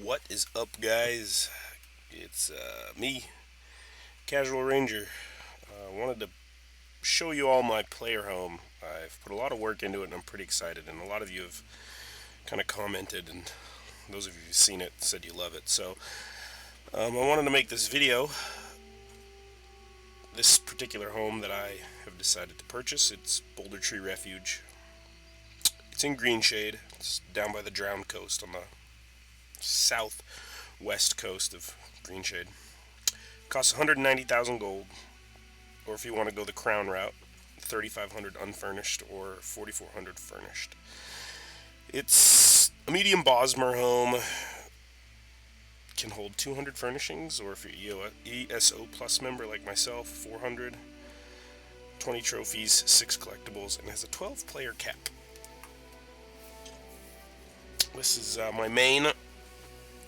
What is up, guys? It's me, Casual Ranger. Wanted to show you all my player home. I've put a lot of work into it and I'm pretty excited, and a lot of you have kind of commented, and those of you who've seen it said you love it. So I wanted to make this video. This particular home that I have decided to purchase, it's Bouldertree Refuge. It's in Green Shade. It's down by the Drowned Coast on the southwest coast of Green Shade. Costs 190,000 gold, or if you want to go the crown route, 3,500 unfurnished or 4,400 furnished. It's a medium Bosmer home. Can hold 200 furnishings, or if you're ESO plus member like myself, 400. 20 trophies, 6 collectibles, and has a 12-player cap. This is my main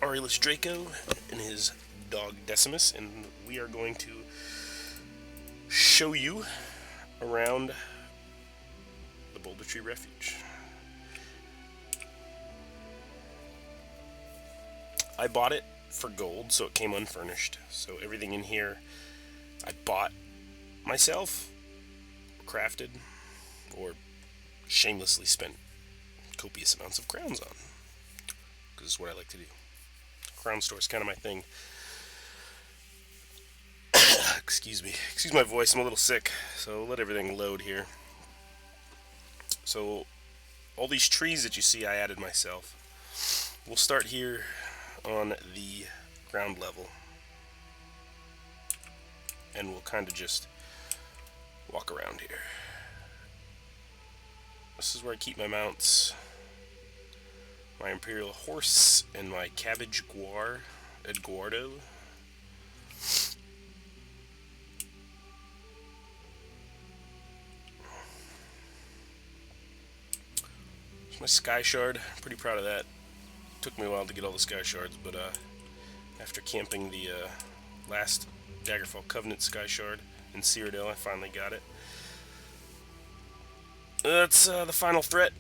Aurelius Draco and his dog Decimus, and we are going to show you around the Bouldertree Refuge. I bought it for gold, so it came unfurnished. So everything in here I bought myself, crafted, or shamelessly spent copious amounts of crowns on, because it's what I like to do. Crown store is kind of my thing. Excuse me. Excuse my voice, I'm a little sick, so let everything load here. So all these trees that you see I added myself. We'll start here on the ground level, and we'll kind of just walk around here. This is where I keep my mounts. My Imperial Horse and my Cabbage Eduardo. It's my Sky Shard. Pretty proud of that. Took me a while to get all the Sky Shards, but after camping the last Daggerfall Covenant Sky Shard in Cyrodiil, I finally got it. That's the final threat.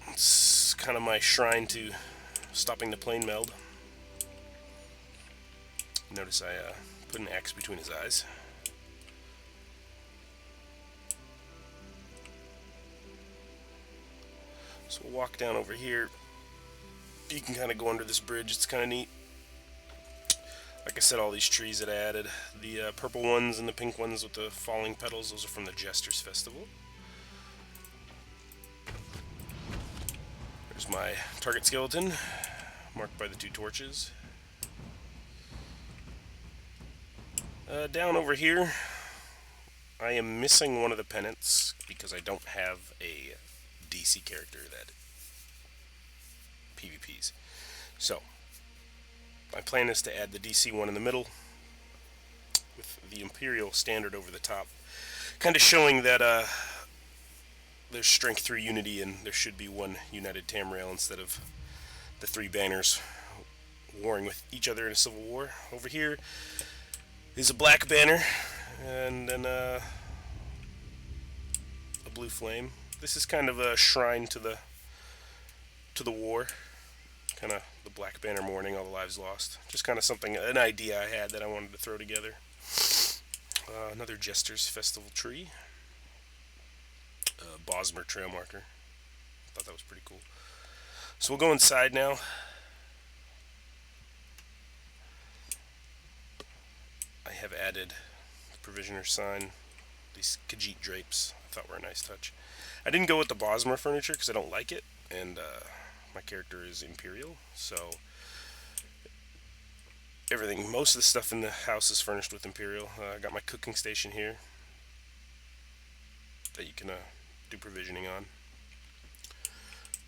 It's kind of my shrine to stopping the plane meld. Notice I put an X between his eyes. So we'll walk down over here. You can kind of go under this bridge. It's kind of neat. Like I said, all these trees that I added. The purple ones and the pink ones with the falling petals, those are from the Jesters Festival. There's my target skeleton, marked by the 2 torches. Down over here, I am missing one of the pennants because I don't have a DC character that PvPs. So, my plan is to add the DC one in the middle with the Imperial standard over the top, kind of showing that there's strength through unity, and there should be one united Tamriel instead of the 3 banners warring with each other in a civil war. Over here is a black banner, and then a blue flame. This is kind of a shrine to the war, kind of the black banner mourning all the lives lost. Just kind of something, an idea I had that I wanted to throw together. Another Jester's Festival tree. Bosmer trail marker. Thought that was pretty cool. So we'll go inside now. I have added the Provisioner sign, these Khajiit drapes. I thought were a nice touch. I didn't go with the Bosmer furniture because I don't like it, and my character is Imperial, so most of the stuff in the house is furnished with Imperial. I got my cooking station here that you can do provisioning on.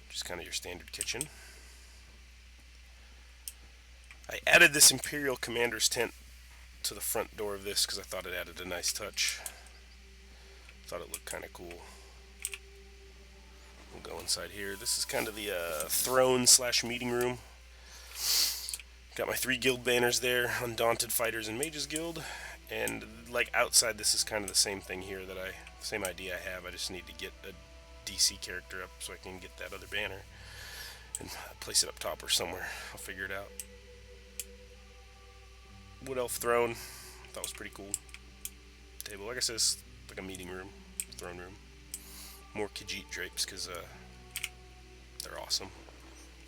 Just kind of your standard kitchen. I added this Imperial Commander's tent to the front door of this because I thought it added a nice touch. Thought it looked kind of cool. We'll go inside here. This is kind of the throne / meeting room. Got my 3 guild banners there, Undaunted Fighters and Mages Guild. And like outside, this is kind of the same thing here same idea I have. I just need to get a DC character up so I can get that other banner. and place it up top or somewhere. I'll figure it out. Wood elf throne. Thought was pretty cool. Table, like I said, it's like a meeting room, throne room. More Khajiit drapes because they're awesome.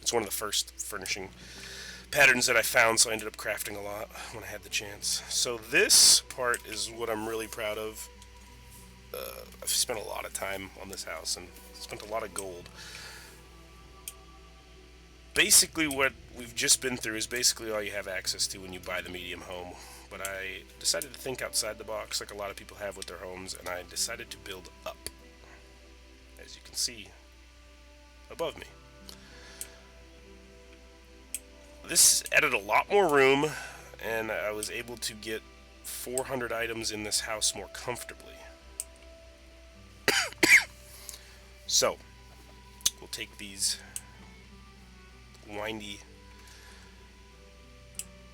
It's one of the first furnishing patterns that I found, so I ended up crafting a lot when I had the chance. So this part is what I'm really proud of. I've spent a lot of time on this house and spent a lot of gold. Basically what we've just been through is basically all you have access to when you buy the medium home. But I decided to think outside the box like a lot of people have with their homes, and I decided to build up. As you can see above me. This added a lot more room, and I was able to get 400 items in this house more comfortably. So, we'll take these windy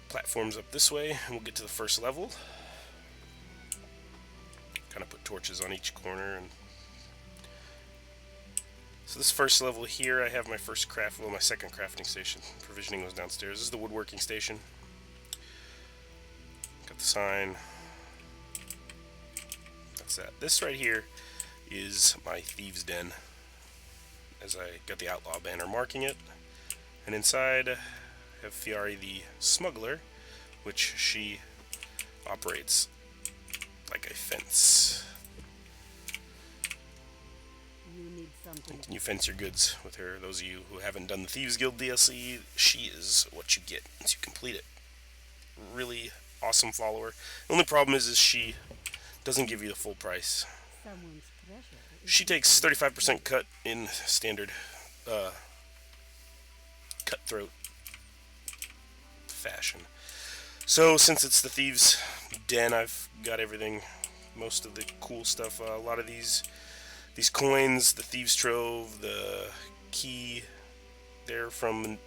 platforms up this way, and we'll get to the first level. Kind of put torches on each corner. And so this first level here, I have my first my second crafting station. Provisioning was downstairs. This is the woodworking station. Got the sign. That's that. This right here is my thieves' den, as I got the outlaw banner marking it. And inside I have Fiari the smuggler, which she operates like a fence. You fence your goods with her. Those of you who haven't done the Thieves Guild DLC, she is what you get once you complete it. Really awesome follower. The only problem is she doesn't give you the full price. She takes 35% cut in standard cutthroat fashion. So since it's the Thieves' Den, I've got everything, most of the cool stuff. A lot of these coins, the Thieves' Trove, the key, they're from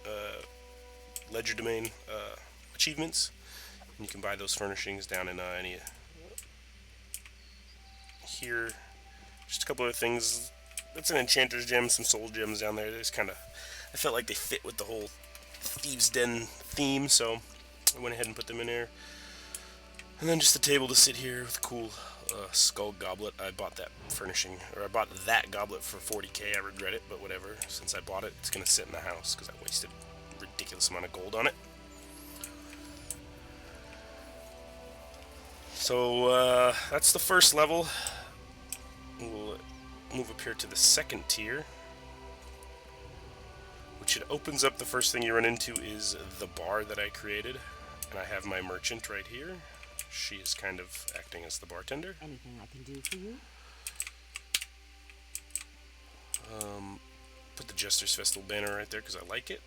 Ledger Domain achievements. And you can buy those furnishings down in any here. Just a couple other things. That's an Enchanter's Gem, some Soul Gems down there. There's kind of, I felt like they fit with the whole Thieves' Den theme, so I went ahead and put them in there. And then just a table to sit here with a cool skull goblet. I bought that furnishing, or I bought that goblet for 40k. I regret it, but whatever. Since I bought it, it's going to sit in the house because I wasted a ridiculous amount of gold on it. So that's the first level. We'll move up here to the second tier, which it opens up. The first thing you run into is the bar that I created, and I have my merchant right here. She is kind of acting as the bartender. Anything I can do for you? Put the Jester's Festival banner right there because I like it.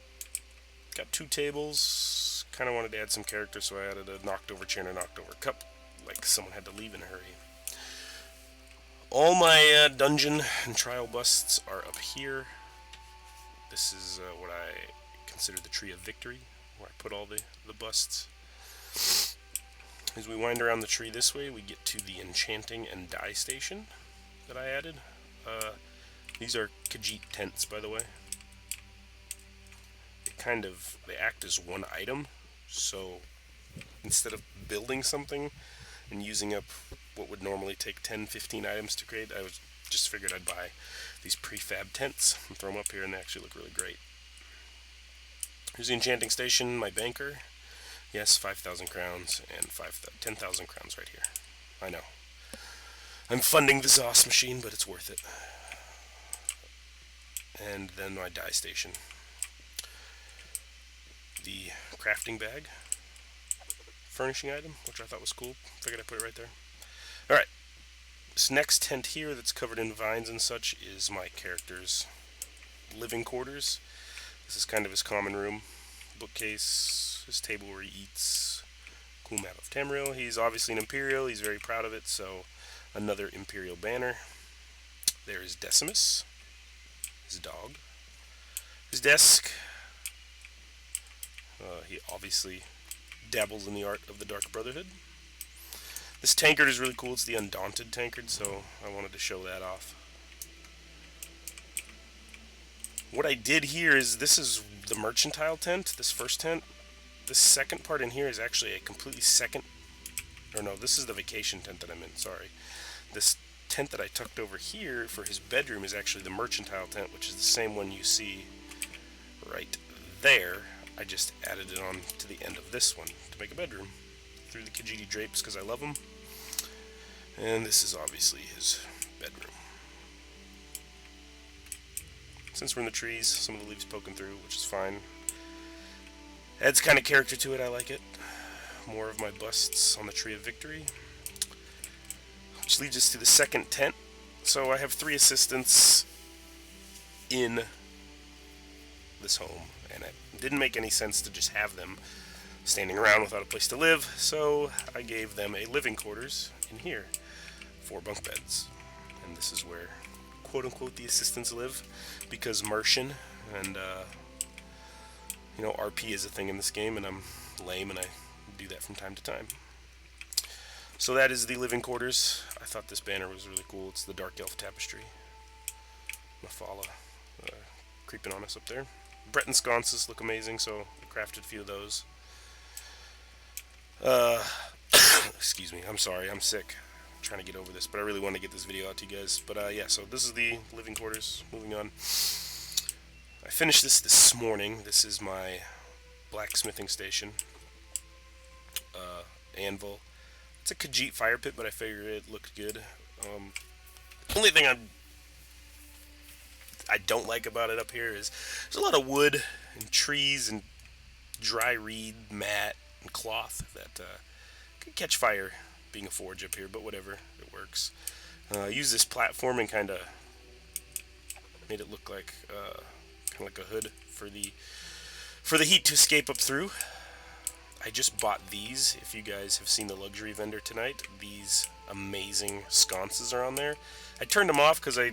Got two tables. Kind of wanted to add some character, so I added a knocked over chair and a knocked over cup, like someone had to leave in a hurry. All my dungeon and trial busts are up here. This is what I consider the Tree of Victory, where I put all the busts. As we wind around the tree this way, we get to the enchanting and dye station that I added. These are Khajiit tents, by the way. They act as one item, so instead of building something and using up what would normally take 10-15 items to create, I just figured I'd buy these prefab tents and throw them up here, and they actually look really great. Here's the enchanting station, my banker. Yes, 5,000 crowns and 10,000 crowns right here. I know. I'm funding the Zos machine, but it's worth it. And then my dye station. The crafting bag. Furnishing item, which I thought was cool. Figured I'd put it right there. Alright. This next tent here that's covered in vines and such is my character's living quarters. This is kind of his common room. Bookcase, his table where he eats. Cool map of Tamriel. He's obviously an Imperial. He's very proud of it, so another Imperial banner. There is Decimus, his dog. His desk. He obviously dabbles in the art of the Dark Brotherhood. This tankard is really cool. It's the Undaunted tankard, so I wanted to show that off. What I did here is, this is the mercantile tent, this first tent. This second part in here is actually a completely second, or no, this is the vacation tent that I'm in, sorry. This tent that I tucked over here for his bedroom is actually the mercantile tent, which is the same one you see right there. I just added it on to the end of this one to make a bedroom. Threw the Kijiji drapes because I love them. And this is obviously his bedroom. Since we're in the trees, some of the leaves poking through, which is fine. Adds kind of character to it, I like it. More of my busts on the Tree of Victory. Which leads us to the second tent. So I have 3 assistants in this home, and it didn't make any sense to just have them standing around without a place to live, so I gave them a living quarters in here, 4 bunk beds. And this is where, quote-unquote, the assistants live, because Martian and, you know, RP is a thing in this game, and I'm lame, and I do that from time to time. So that is the living quarters. I thought this banner was really cool. It's the Dark Elf Tapestry. Mafala creeping on us up there. Breton sconces look amazing, so I crafted a few of those. Excuse me, I'm sorry, I'm sick. I'm trying to get over this, but I really want to get this video out to you guys. But yeah, so this is the living quarters. Moving on. I finished this morning. This is my blacksmithing station. Anvil. It's a Khajiit fire pit, but I figured it looked good. Only thing I don't like about it up here is there's a lot of wood and trees and dry reed, mat, and cloth that could catch fire being a forge up here, but whatever, it works. I used this platform and kind of made it look like kind of like a hood for the heat to escape up through. I just bought these. If you guys have seen the luxury vendor tonight, these amazing sconces are on there. I turned them off because I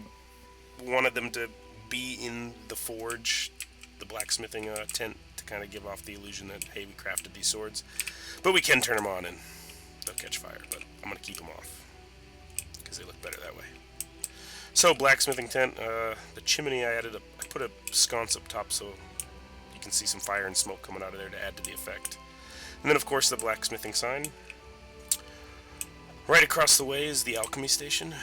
wanted them to be in the forge, the blacksmithing tent, to kind of give off the illusion that, hey, we crafted these swords. But we can turn them on and they'll catch fire, but I'm going to keep them off because they look better that way. So, blacksmithing tent, the chimney I put a sconce up top so you can see some fire and smoke coming out of there to add to the effect. And then, of course, the blacksmithing sign. Right across the way is the alchemy station.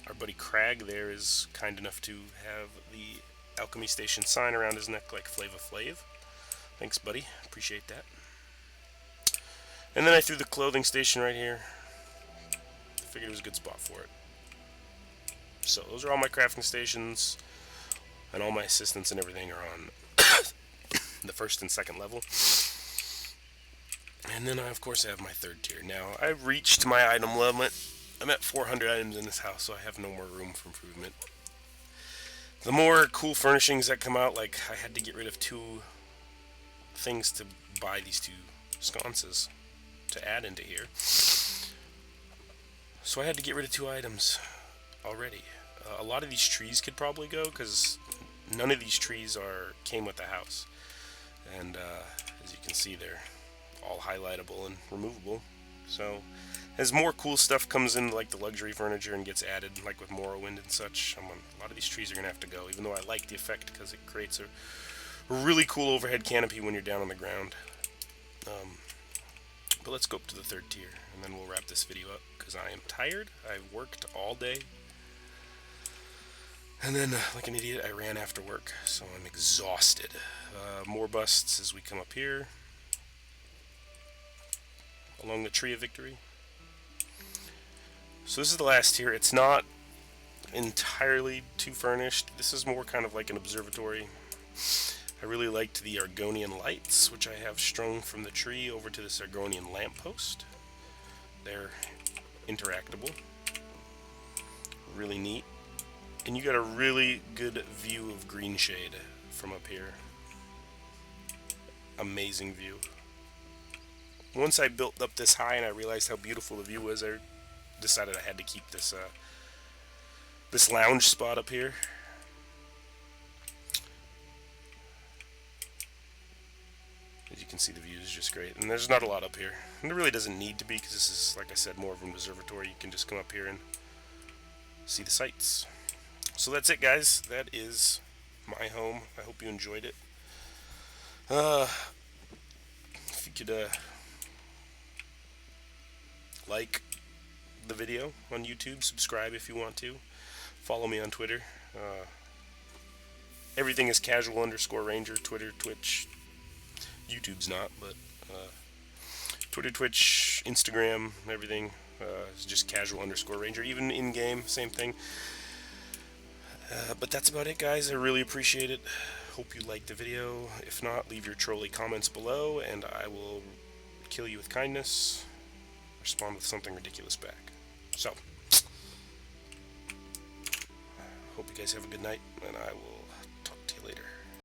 Our buddy Crag there is kind enough to have the alchemy station sign around his neck like Flava Flav. Thanks, buddy. Appreciate that. And then I threw the clothing station right here. I figured it was a good spot for it. So those are all my crafting stations, and all my assistants and everything are on the first and second level. And then I, of course, have my third tier. Now, I've reached my item limit. I'm at 400 items in this house, so I have no more room for improvement. The more cool furnishings that come out, like I had to get rid of 2 things to buy these 2 sconces to add into here. So I had to get rid of 2 items already. A lot of these trees could probably go, because none of these trees came with the house. And as you can see, they're all highlightable and removable. So as more cool stuff comes in, like the luxury furniture, and gets added, like with Morrowind and such, a lot of these trees are going to have to go, even though I like the effect because it creates a really cool overhead canopy when you're down on the ground. But let's go up to the third tier, and then we'll wrap this video up, because I am tired. I've worked all day. And then, like an idiot, I ran after work, so I'm exhausted. More busts as we come up here, along the Tree of Victory. So this is the last tier. It's not entirely too furnished. This is more kind of like an observatory. I really liked the Argonian lights, which I have strung from the tree over to this Argonian lamppost. They're interactable. Really neat. And you got a really good view of Green Shade from up here. Amazing view. Once I built up this high and I realized how beautiful the view was, I decided I had to keep this this lounge spot up here. As you can see, the view is just great. And there's not a lot up here. And there really doesn't need to be, because this is, like I said, more of an observatory. You can just come up here and see the sights. So that's it, guys. That is my home. I hope you enjoyed it. Uh, if you could like the video on YouTube, subscribe if you want to, follow me on Twitter. Everything is casual_ranger. Twitter, Twitch, YouTube's not, but Twitter, Twitch, Instagram, everything is just casual_ranger. Even in game, same thing. But that's about it, guys. I really appreciate it. Hope you liked the video. If not, leave your trolly comments below, and I will kill you with kindness. Respond with something ridiculous back. So, hope you guys have a good night, and I will talk to you later.